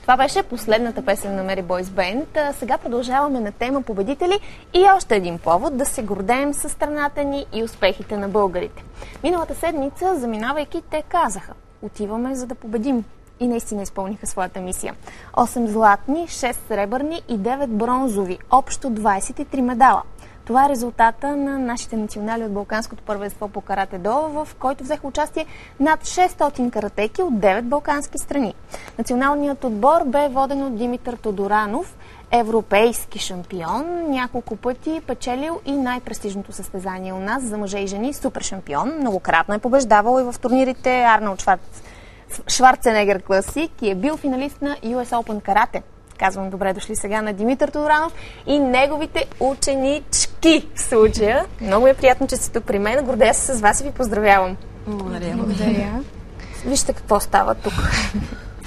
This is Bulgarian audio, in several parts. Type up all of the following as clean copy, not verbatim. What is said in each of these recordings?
Това беше последната песен на Merry Boys Band. Сега продължаваме на тема победители и още един повод да се гордеем със страната ни и успехите на българите. Миналата седмица, заминавайки, те казаха: отиваме за да победим. И наистина изпълниха своята мисия. 8 златни, 6 сребърни и 9 бронзови. Общо 23 медала. Това е резултата на нашите национали от Балканското първенство по карате-до, в който взеха участие над 600 каратеки от 9 балкански страни. Националният отбор бе воден от Димитър Тодоранов, европейски шампион, няколко пъти печелил и най-престижното състезание у нас за мъже и жени, супер шампион. Многократно е побеждавал и в турнирите Арнолд Шварценегер Класик и е бил финалист на US Open карате. Казвам добре дошли сега на Димитър Тодоранов и неговите ученички в случая. Много е приятно, че сте тук при мен. Гордея се с вас и ви поздравявам. Благодаря. Вижте какво става тук.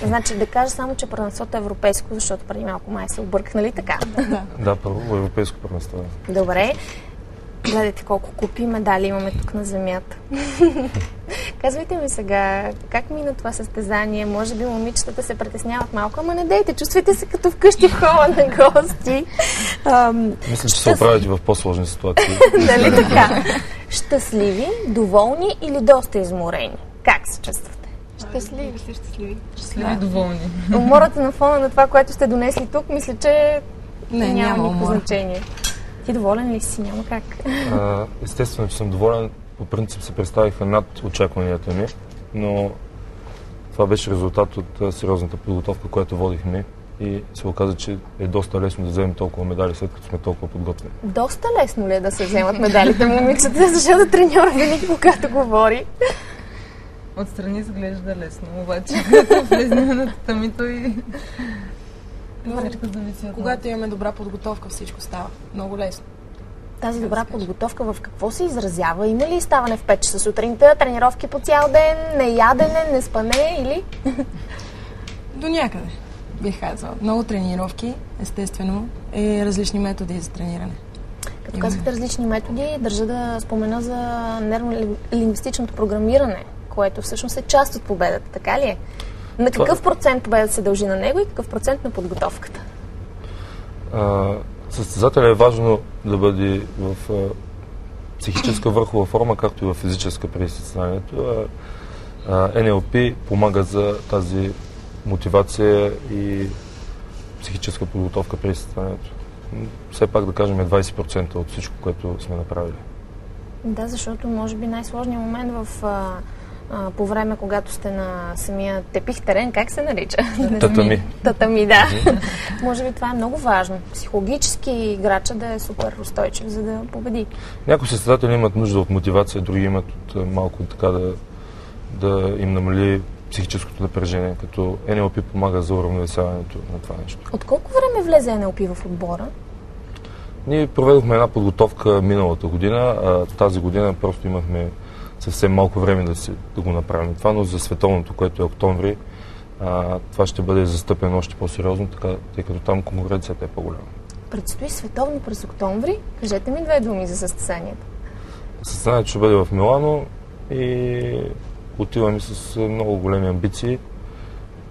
Значи да кажа само, че първенството е европейско, защото преди малко май се обърках, нали така? Да, първо европейско първенство. Добре. Гледайте колко купи медали имаме тук на земята. Казвайте ми сега, как мина това състезание? Може би момичетата се притесняват малко, ама не дейте, чувствайте се като вкъщи в хола на гости. Мисля, че се оправите в по-сложни ситуации. Нали така? Щастливи, доволни или доста изморени? Как се чувствате? Щастливи. Щастливи, доволни. Умората на фона на това, което сте донесли тук, мисля, че няма никакво умора. значение. Ти доволен ли си? Няма как. Естествено, че съм доволен. По принцип се представиха над очакванията ми, но това беше резултат от сериозната подготовка, която водихме и се оказа, че е доста лесно да вземем толкова медали, след като сме толкова подготвени. Доста лесно ли е да се вземат медалите, момичета, защото треньора винаги, когато говори? Отстрани изглежда лесно, обаче като влезем на татамито и всичко зависи от Когато имаме добра подготовка, всичко става много лесно. Тази добра подготовка в какво се изразява? Има ли ставане в 5 часа сутринта, тренировки по цял ден, неядене, неспане или? До някъде, бих казала. Много тренировки, естествено, и различни методи за трениране. Като казахте различни методи, държа да спомена за нервно-лингвистичното програмиране, което всъщност е част от победата, така ли е? На какъв процент победата се дължи на него и какъв процент на подготовката? Състезателя е важно да бъде в психическа върхова форма, както и в физическа при състезанието. NLP помага за тази мотивация и психическа подготовка при състезанието. Все пак да кажем 20% от всичко, което сме направили. Да, защото може би най-сложният момент по време, когато сте на самия тепих терен, как се нарича? Татами. Татами, да. Може би това е много важно. Психологически играча да е супер устойчив, за да победи. Някои състезатели имат нужда от мотивация, други имат малко така да им намали психическото напрежение, като NLP помага за уравновесяването на това нещо. От колко време влезе NLP в отбора? Ние проведохме една подготовка миналата година, а тази година просто имахме съвсем малко време да го направим това, но за световното, което е октомври, това ще бъде застъпено още по-сериозно, тъй като там конкуренцията е по-голяма. Предстои световно през октомври. Кажете ми 2 думи за състезанието. Състезанието ще бъде в Милано и отиваме с много големи амбиции.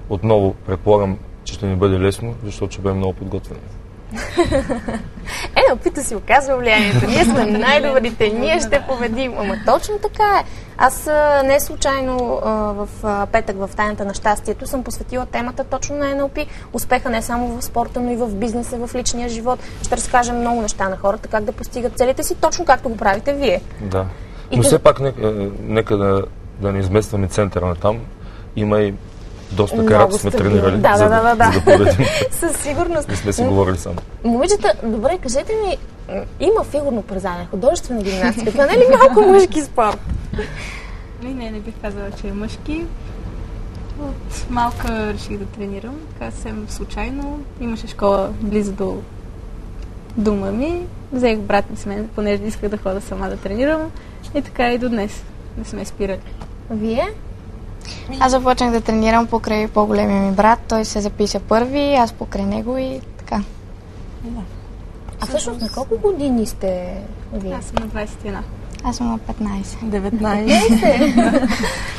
Отново предполагам, че ще ни бъде лесно, защото ще бъдем много подготвени. Опита си оказва влиянието. Ние сме най-добрите, ние ще победим. Ама точно така е. Аз не случайно в петък в Тайната на щастието съм посветила темата точно на NLP. Успеха не само в спорта, но и в бизнеса, в личния живот. Ще разкажем много неща на хората, как да постигат целите си, точно както го правите вие. Да. Но все пак нека да не изместваме центъра на там. Има и доста карате сме тренирали, за да победим. Със сигурност. Не сме си говорили само. Момичета, добре, кажете ми, има фигурно пързане, художествена гимнастика, това не е ли малко мъжки спорт? Не бих казала, че е мъжки. От малка реших да тренирам, така съвсем случайно. Имаше школа близо до дома ми. Взех брат ми с мен, понеже исках да ходя сама да тренирам. И така и до днес не сме спирали. Вие? Аз започнах да тренирам покрай по-големия ми брат. Той се записа първи, аз покрай него и така. А всъщност на колко години сте вие? Аз съм на 21. Аз съм на 15. 19.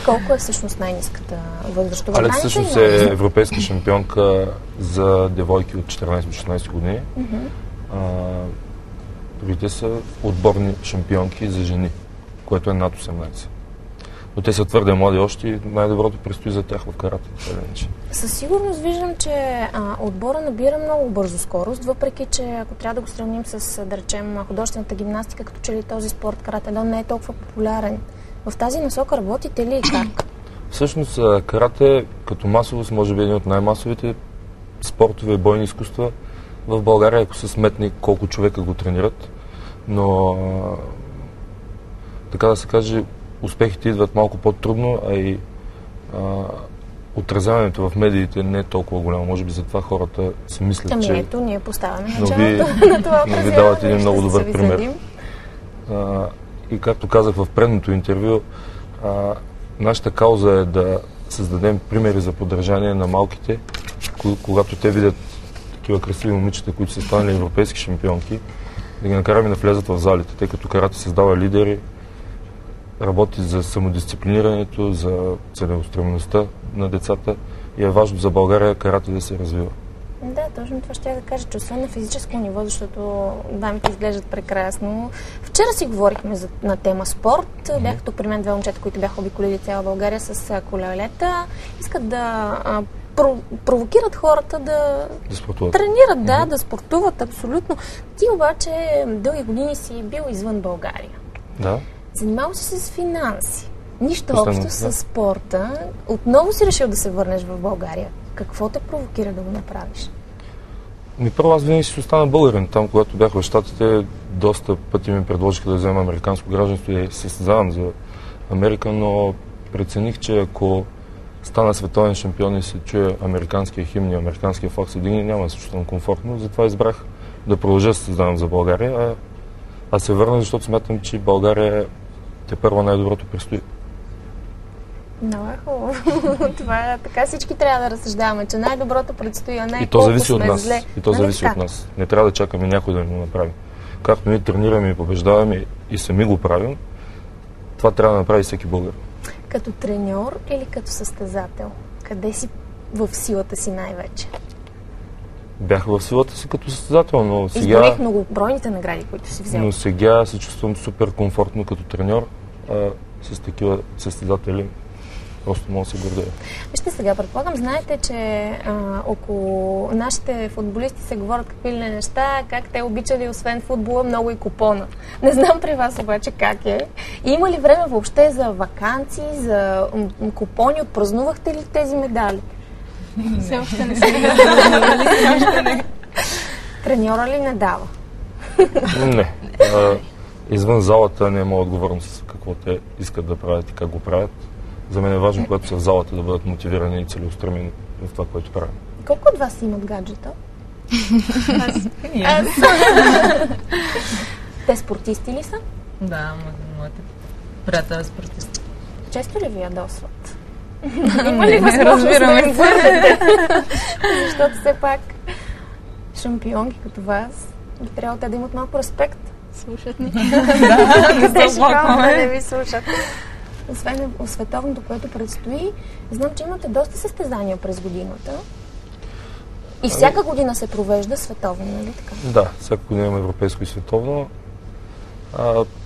Колко е всъщност най-ниската възрастова Алец граница? всъщност е европейска шампионка за девойки от 14 до 16 години. Другите са отборни шампионки за жени, което е над 18. Но те са твърде млади още и най-доброто предстои за тях в карате. Със сигурност виждам, че отбора набира много бързо скорост, въпреки че ако трябва да го сравним с, да речем, художествената гимнастика, като че ли този спорт карате-до не е толкова популярен. В тази насока работите ли и как? Всъщност карате като масовост може би един от най-масовите спортове и бойни изкуства в България, ако се сметне колко човека го тренират. Но така да се каже, успехите идват малко по-трудно, а и отразяването в медиите не е толкова голямо. Може би затова хората си мислят, че... ето, ние поставяме началото на това отразяване. Ви давате един много добър пример. И както казах в предното интервю, нашата кауза е да създадем примери за подражание на малките, когато те видят такива красиви момичета, които са станали европейски шампионки, да ги накараме да влезат в залите, тъй като карате създава лидери, работи за самодисциплинирането, за целеустремеността на децата и е важно за България карате да се развива. Да, точно това ще да кажа, че освен на физическо ниво, защото дамите изглеждат прекрасно. Вчера си говорихме на тема спорт. Бяха тук при мен две момчета, които бяха обиколили цяла България с колелета. Искат да провокират хората да тренират, да спортуват, абсолютно. Ти обаче дълги години си бил извън България. Да. Занимавал си се с финанси. Нищо общо с спорта. Отново си решил да се върнеш в България. Какво те провокира да го направиш? Първо, аз винаги си остана българин. Там, когато бях в Щатите, доста пъти ми предложиха да взема американско гражданство и се състезавам за Америка, но прецених, че ако стана световен шампион и се чуе американския химн и американския флаг се вдигне, няма да се чувствам комфортно. Затова избрах да продължа да се създавам за България. Аз се върна, защото смятам, че България тепърва най-доброто предстои. Много е хубаво. Това така всички трябва да разсъждаваме, че най-доброто предстои, а не и то зависи от нас. зле. И то зависи от нас. Не трябва да чакаме някой да ни го направи. Както ние тренираме и побеждаваме и сами го правим, това трябва да направи всеки българин. Като треньор или като състезател? Къде си в силата си най-вече? Бях в силата си като състезател, но сега... Изборих многобройните награди, които си взел. Но сега се чувствам супер комфортно като треньор, с такива състезатели. Просто мога да се гордея. Вижте сега, предполагам, знаете, че около нашите футболисти се говорят какви ли неща, как те обичали освен футбола много и купона. Не знам при вас обаче как е. И има ли време въобще за ваканции, за купони? Отпразнувахте ли тези медали? Все още не се. Треньора ли не дава? Не. Извън залата не мога отговорност с какво те искат да правят и как го правят. За мен е важно, когато са в залата, да бъдат мотивирани и целеустремени в това, което правят. Колко от вас имат гаджета? Аз. Те спортисти ли са? Да, моите приятели спортисти. Често ли ви ядосват? Има ли възможност да им върнете? Защото все пак шампионки като вас би трябвало те да имат малко респект. Слушат ни. Къде ще да не ви слушат? Освен световното, което предстои, знам, че имате доста състезания през годината. И всяка година се провежда световно, нали така? Да, всяка година има европейско и световно.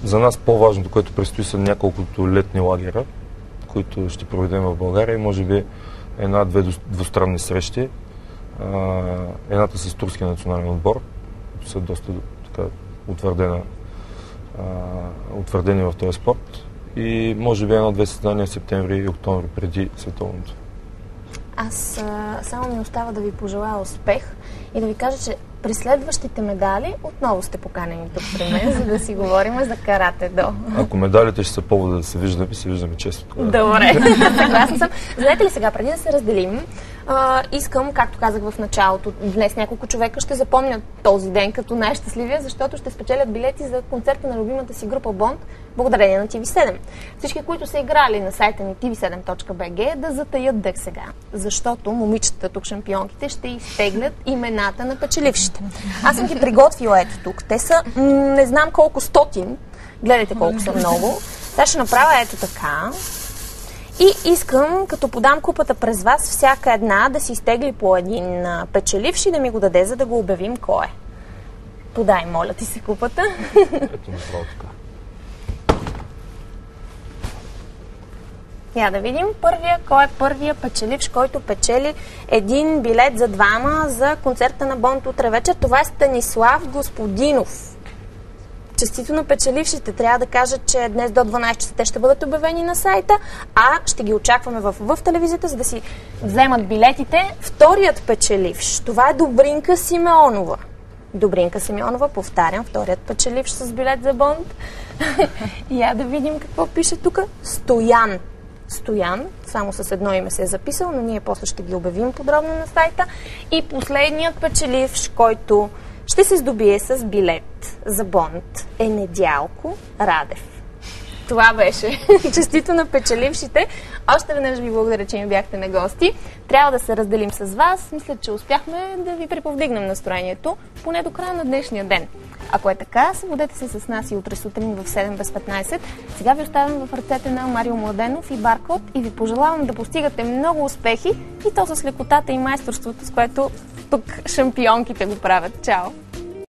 За нас по-важното, което предстои, са няколкото летни лагера, които ще проведем в България. Може би една-две двустранни срещи. Едната с турския национален отбор, които са доста така утвърдени в този спорт. И може би едно-две състезания в септември и октомври преди световното. Аз само ми остава да ви пожелая успех и да ви кажа, че при следващите медали отново сте поканени тук при мен, за да си говорим за карате-до. Ако медалите ще са повода да се виждаме често. Добре, съгласна съм. Знаете ли сега, преди да се разделим, искам, както казах в началото, днес няколко човека ще запомнят този ден като най-щастливия, защото ще спечелят билети за концерта на любимата си група Бонд, благодарение на TV7. Всички, които са играли на сайта ни tv7.bg, да затаят дъх сега, защото момичета тук, шампионките, ще изтеглят имената на печелившите. Аз съм ги приготвила ето тук. Те са не знам колко стотин. Гледайте колко са много. Сега ще направя ето така. И искам, като подам купата през вас, всяка една да си изтегли по един печеливш и да ми го даде, за да го обявим кой е. Подай, моля ти се, купата. Ето направо така. Я да видим кой е първия печеливш, който печели един билет за двама за концерта на Бонд утре вечер. Това е Станислав Господинов. Честито на печелившите. Трябва да кажа, че днес до 12 часа те ще бъдат обявени на сайта, а ще ги очакваме в телевизията, за да си вземат билетите. Вторият печеливш, това е Добринка Симеонова. Добринка Симеонова, повтарям, вторият печеливш с билет за Бонд. Я да видим какво пише тук. Стоян, само с едно име се е записал, но ние после ще ги обявим подробно на сайта. И последният печеливш, който ще се здобие с билет за Бонд, е Недялко Радев. Това беше. Честито на печелившите. Още веднъж ви благодаря, че ми бяхте на гости. Трябва да се разделим с вас. Мисля, че успяхме да ви приповдигнем настроението, поне до края на днешния ден. Ако е така, събудете се с нас и утре сутрин в 7 без 15. Сега ви оставям в ръцете на Марио Младенов и Баркод и ви пожелавам да постигате много успехи и то с лекотата и майсторството, с което тук шампионките го правят. Чао!